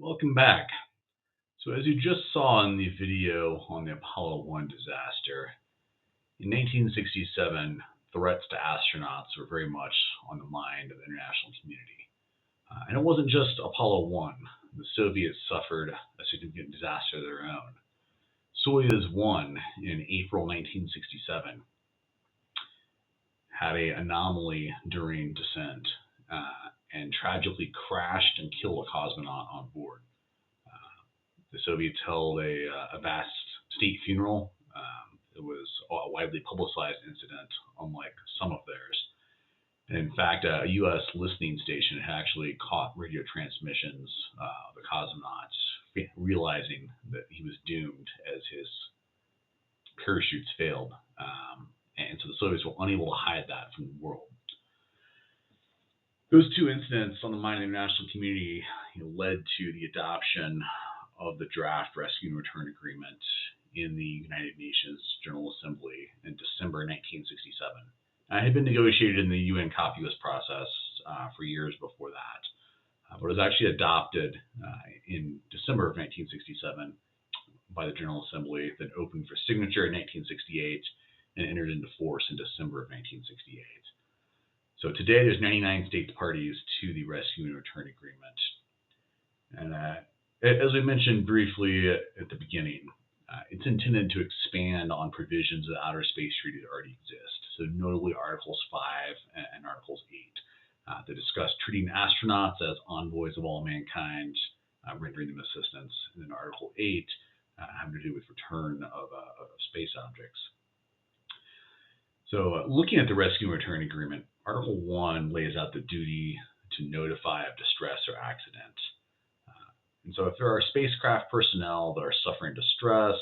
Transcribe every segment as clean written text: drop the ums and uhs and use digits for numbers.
Welcome back. So, as you just saw in the video on the Apollo 1 disaster, in 1967, threats to astronauts were very much on the mind of the international community. And it wasn't just Apollo 1. The Soviets suffered a significant disaster of their own. Soyuz 1 in April 1967 had an anomaly during descent and tragically crashed and killed a cosmonaut on board. The Soviets held a vast state funeral. It was a widely publicized incident, unlike some of theirs. And in fact, a U.S. listening station had actually caught radio transmissions of the cosmonauts realizing that he was doomed as his parachutes failed. And so the Soviets were unable to hide that from the world. Those two incidents on the mind of the international community led to the adoption of the draft Rescue and Return Agreement in the United Nations General Assembly in December 1967. It had been negotiated in the UN Copulus process for years before that, but it was actually adopted in December of 1967 by the General Assembly, then opened for signature in 1968 and entered into force in December of 1968. So today there's 99 states parties to the Rescue and Return Agreement. And as we mentioned briefly at the beginning, it's intended to expand on provisions of the Outer Space Treaty that already exist. So notably Articles 5 and Articles 8 that discuss treating astronauts as envoys of all mankind, rendering them assistance. And then Article 8 having to do with return of space objects. So looking at the Rescue and Return Agreement, Article 1 lays out the duty to notify of distress or accident. And so if there are spacecraft personnel that are suffering distress,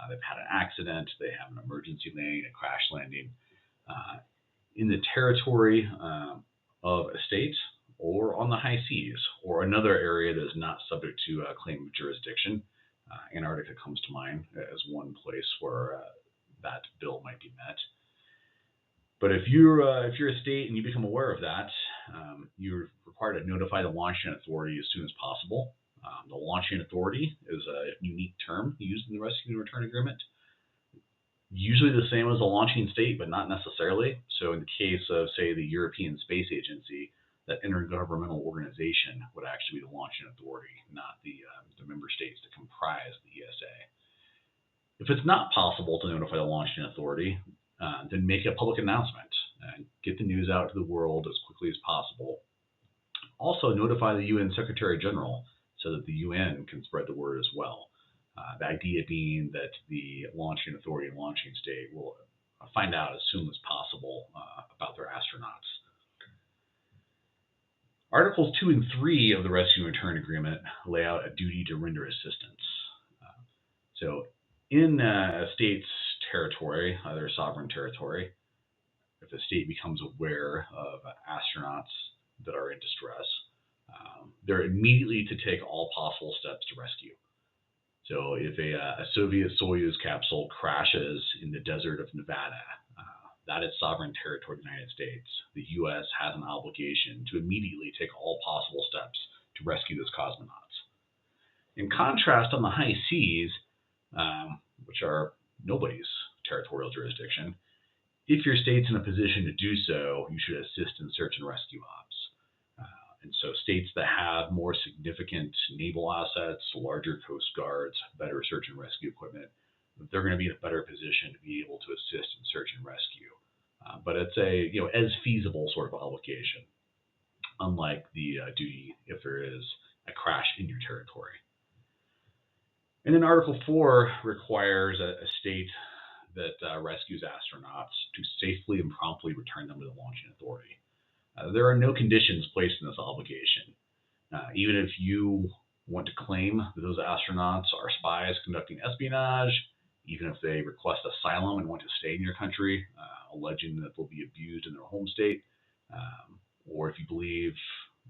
they've had an accident, they have an emergency landing, a crash landing, in the territory of a state or on the high seas or another area that is not subject to a claim of jurisdiction, Antarctica comes to mind as one place where that bill might be met. But if you're a state and you become aware of that, you're required to notify the launching authority as soon as possible. The launching authority is a unique term used in the Rescue and Return Agreement. Usually the same as a launching state, but not necessarily. So in the case of, say, the European Space Agency, that intergovernmental organization would actually be the launching authority, not the member states that comprise the ESA. If it's not possible to notify the launching authority, then make a public announcement and get the news out to the world as quickly as possible. Also notify the UN Secretary General so that the UN can spread the word as well. The idea being that the launching authority and launching state will find out as soon as possible about their astronauts. Articles 2 and 3 of the Rescue and Return Agreement lay out a duty to render assistance. So in a state's territory, their sovereign territory, if the state becomes aware of astronauts that are in distress, they're immediately to take all possible steps to rescue. So if a Soviet Soyuz capsule crashes in the desert of Nevada, that is sovereign territory of the United States. The U.S. has an obligation to immediately take all possible steps to rescue those cosmonauts. In contrast, on the high seas, which are nobody's territorial jurisdiction, if your state's in a position to do so, you should assist in search and rescue ops. And so states that have more significant naval assets, larger coast guards, better search and rescue equipment, they're going to be in a better position to be able to assist in search and rescue. But it's a as feasible sort of obligation, unlike the duty if there is a crash in your territory. And then Article 4 requires a state that rescues astronauts to safely and promptly return them to the launching authority. There are no conditions placed in this obligation. Even if you want to claim that those astronauts are spies conducting espionage, even if they request asylum and want to stay in your country, alleging that they'll be abused in their home state, or if you believe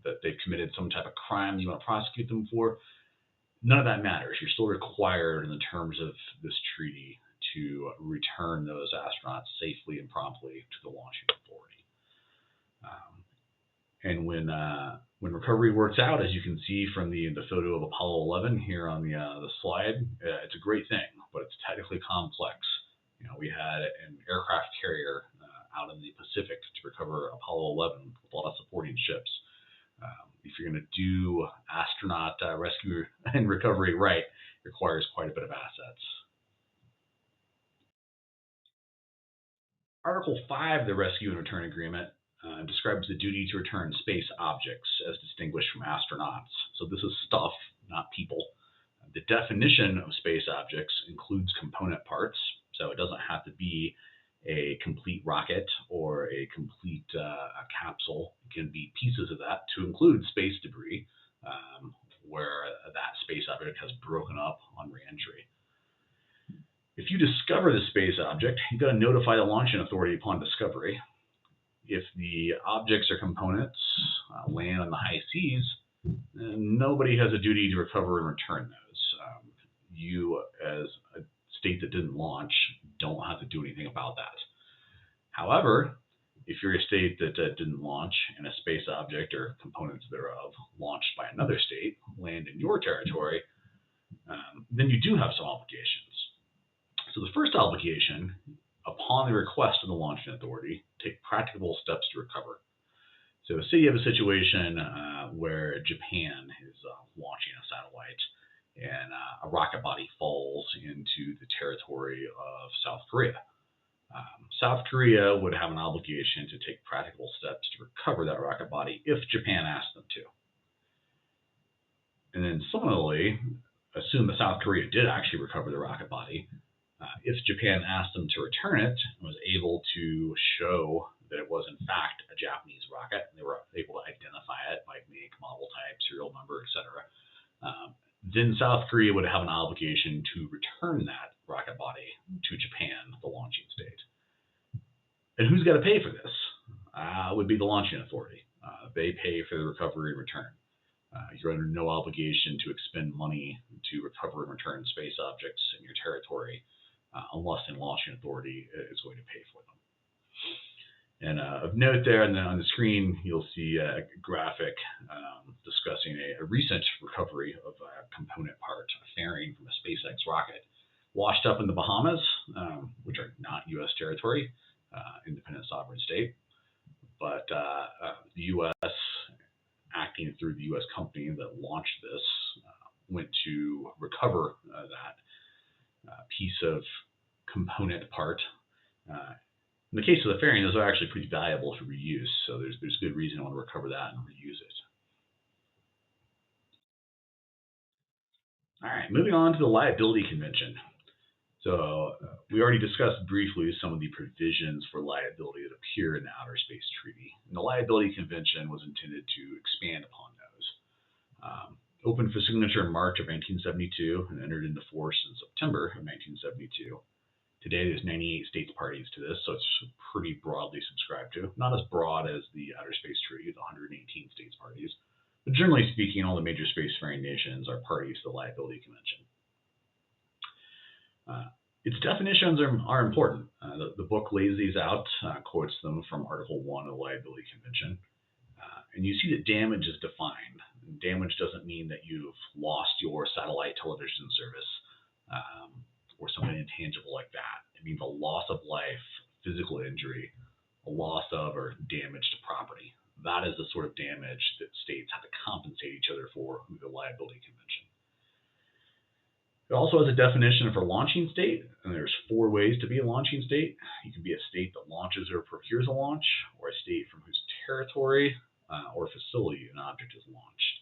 that they've committed some type of crime you want to prosecute them for, none of that matters. You're still required in the terms of this treaty to return those astronauts safely and promptly to the launching authority. And when recovery works out, as you can see from the photo of Apollo 11 here on the slide, it's a great thing, but it's technically complex. We had an aircraft carrier out in the Pacific to recover Apollo 11 with a lot of supporting ships. If you're going to do astronaut rescue and recovery right, it requires quite a bit of assets. Article 5 of the Rescue and Return Agreement describes the duty to return space objects as distinguished from astronauts. So this is stuff, not people. The definition of space objects includes component parts, so it doesn't have to be a complete rocket or a complete capsule. It can be pieces of that to include space debris, where that space object has broken up on reentry. If you discover the space object, you've got to notify the launching authority upon discovery. If the objects or components land on the high seas, nobody has a duty to recover and return those. You, as a state that didn't launch, don't have to do anything about that. However, if you're a state that didn't launch and a space object or components thereof launched by another state land in your territory, then you do have some obligations. So the first obligation, upon the request of the launching authority, take practicable steps to recover. So say you have a situation where Japan is launching a satellite and a rocket body falls into the territory of South Korea. South Korea would have an obligation to take practical steps to recover that rocket body if Japan asked them to. And then similarly, assume that South Korea did actually recover the rocket body. If Japan asked them to return it and was able to show that it was in fact a Japanese rocket, and they were able to identify it by make, model type, serial number, etc., then South Korea would have an obligation to return that rocket body to Japan, the launching state. And who's got to pay for this? Would be the launching authority. They pay for the recovery and return. You're under no obligation to expend money to recover and return space objects in your territory unless the launching authority is going to pay for them. And of note there, and then on the screen, you'll see a graphic discussing a recent recovery of a component part, a fairing from a SpaceX rocket, washed up in the Bahamas, which are not U.S. territory, independent sovereign state. But the U.S., acting through the U.S. company that launched this, went to recover that piece of component part. In the case of the fairing, those are actually pretty valuable for reuse, so there's good reason to want to recover that and reuse it. All right, moving on to the liability convention. So we already discussed briefly some of the provisions for liability that appear in the Outer Space Treaty. And the liability convention was intended to expand upon those. Opened for signature in March of 1972 and entered into force in September of 1972. Today, there's 98 states parties to this, so it's pretty broadly subscribed to. Not as broad as the Outer Space Treaty, the 118 states parties, but generally speaking, all the major spacefaring nations are parties to the Liability Convention. Its definitions are important. The book lays these out, quotes them from Article 1 of the Liability Convention. And you see that damage is defined. Damage doesn't mean that you've lost your satellite television service or something intangible like that. It means a loss of life, physical injury, a loss of or damage to property. That is the sort of damage that states have to compensate each other for through the Liability Convention. It also has a definition for launching state, and there's 4 ways to be a launching state. You can be a state that launches or procures a launch, or a state from whose territory or facility an object is launched.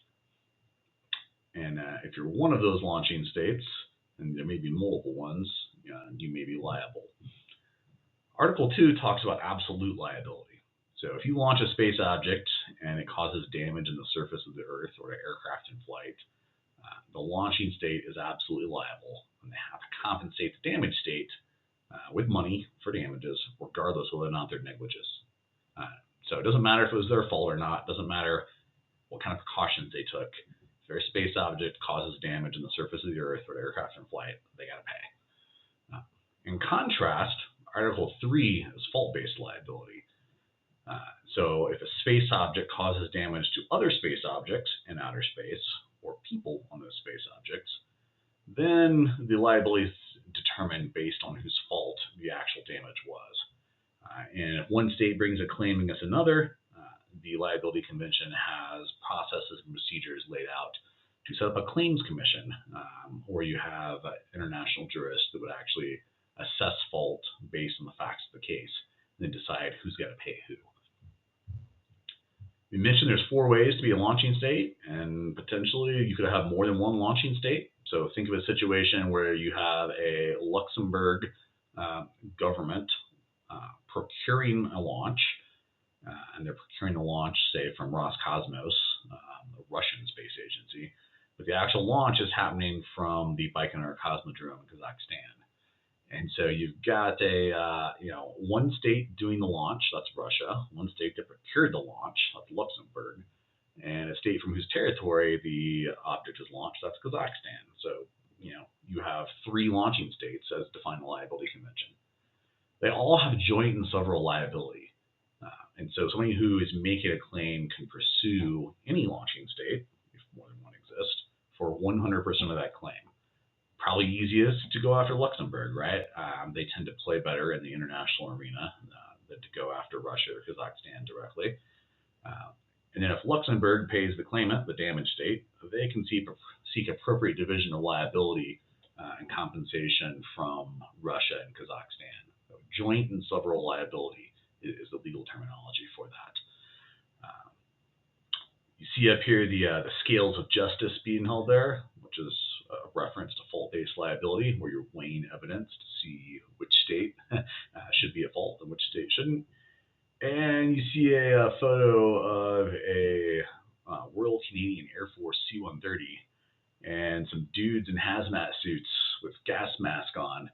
And if you're one of those launching states, and there may be multiple ones, you may be liable. Article 2 talks about absolute liability. So if you launch a space object and it causes damage in the surface of the Earth or to aircraft in flight, the launching state is absolutely liable, and they have to compensate the damaged state with money for damages, regardless of whether or not they're negligent. So it doesn't matter if it was their fault or not. It doesn't matter what kind of precautions they took. If their space object causes damage in the surface of the Earth or aircraft in flight, they got to pay. In contrast, Article 3 is fault-based liability. So if a space object causes damage to other space objects in outer space or people on those space objects, then the liability is determined based on whose fault the actual damage was. And if one state brings a claim against another, the liability convention has processes and procedures laid out to set up a claims commission, where you have international jurists that would actually assess fault based on the facts of the case and then decide who's got to pay who. We mentioned there's 4 ways to be a launching state, and potentially you could have more than one launching state. So think of a situation where you have a Luxembourg government procuring a launch, and they're procuring the launch, say, from Roscosmos, the Russian space agency, but the actual launch is happening from the Baikonur Cosmodrome in Kazakhstan. And so you've got one state doing the launch, that's Russia, one state that procured the launch, that's Luxembourg, and a state from whose territory the object is launched, that's Kazakhstan. So, you have 3 launching states as defined in the liability convention. They all have joint and several liability. And so somebody who is making a claim can pursue any launching state, if more than one exists, for 100% of that claim. Probably easiest to go after Luxembourg, right? They tend to play better in the international arena than to go after Russia or Kazakhstan directly. And then if Luxembourg pays the claimant, the damaged state, they can seek appropriate division of liability and compensation from Russia and Kazakhstan. So joint and several liability is the legal terminology for that. You see up here the scales of justice being held there, which is a reference to fault-based liability, where you're weighing evidence to see which state should be at fault and which state shouldn't. And you see a photo of a Royal Canadian Air Force C-130 and some dudes in hazmat suits with gas mask on,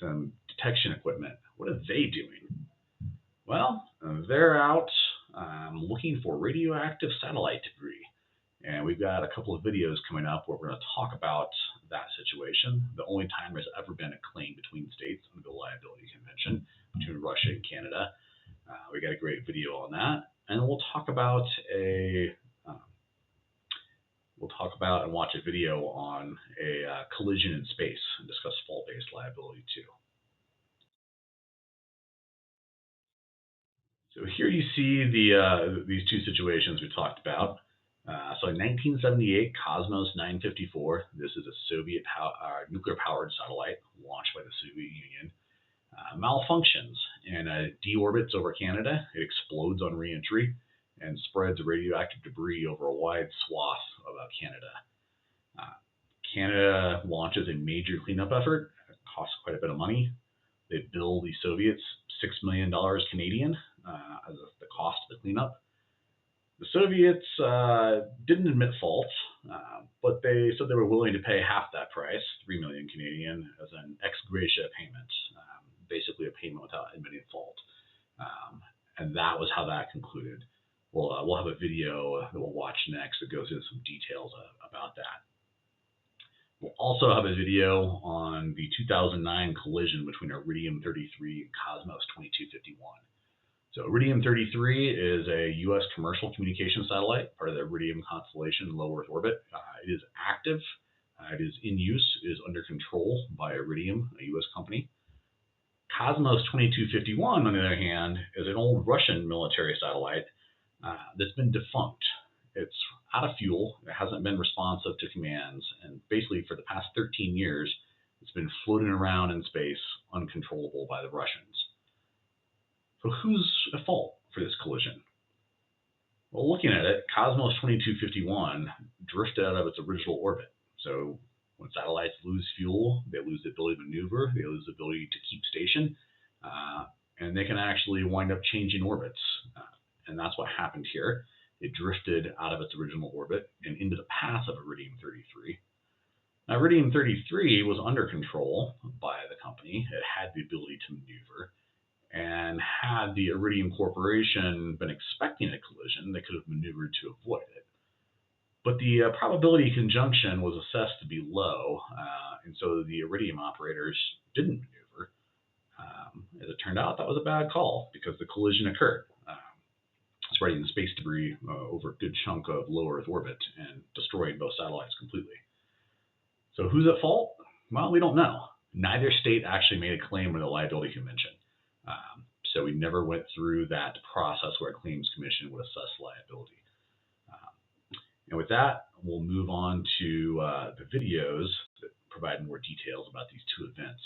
some detection equipment. What are they doing? Well, they're out looking for radioactive satellite debris. And we've got a couple of videos coming up where we're going to talk about that situation. The only time there's ever been a claim between states under the liability convention between Russia and Canada. We got a great video on that. And we'll talk about and watch a video on a collision in space and discuss fault-based liability too. So here you see these 2 situations we talked about. So in 1978, Cosmos 954, this is a Soviet nuclear-powered satellite launched by the Soviet Union, malfunctions and deorbits over Canada. It explodes on re-entry and spreads radioactive debris over a wide swath of Canada. Canada launches a major cleanup effort. It costs quite a bit of money. They bill the Soviets $6 million Canadian as the cost of the cleanup. The Soviets didn't admit fault, but they said they were willing to pay half that price, $3 million Canadian, as an ex gratia payment, basically a payment without admitting fault. And that was how that concluded. We'll have a video that we'll watch next that goes into some details about that. We'll also have a video on the 2009 collision between Iridium-33 and Cosmos 2251. So Iridium-33 is a U.S. commercial communication satellite, part of the Iridium constellation in low Earth orbit. It is active. It is in use. It is under control by Iridium, a U.S. company. Cosmos 2251, on the other hand, is an old Russian military satellite that's been defunct. It's out of fuel. It hasn't been responsive to commands. And basically, for the past 13 years, it's been floating around in space, uncontrollable by the Russians. So who's at fault for this collision? Well, looking at it, Cosmos 2251 drifted out of its original orbit. So when satellites lose fuel, they lose the ability to maneuver, they lose the ability to keep station, and they can actually wind up changing orbits. And that's what happened here. It drifted out of its original orbit and into the path of Iridium-33. Now, Iridium-33 was under control by the company. It had the ability to maneuver. And had the Iridium Corporation been expecting a collision, they could have maneuvered to avoid it. But the probability conjunction was assessed to be low, and so the Iridium operators didn't maneuver. As it turned out, that was a bad call because the collision occurred. spreading space debris over a good chunk of low Earth orbit and destroyed both satellites completely. So who's at fault? Well, we don't know. Neither state actually made a claim with a liability convention. So we never went through that process where a claims commission would assess liability. And with that, we'll move on to the videos that provide more details about these two events.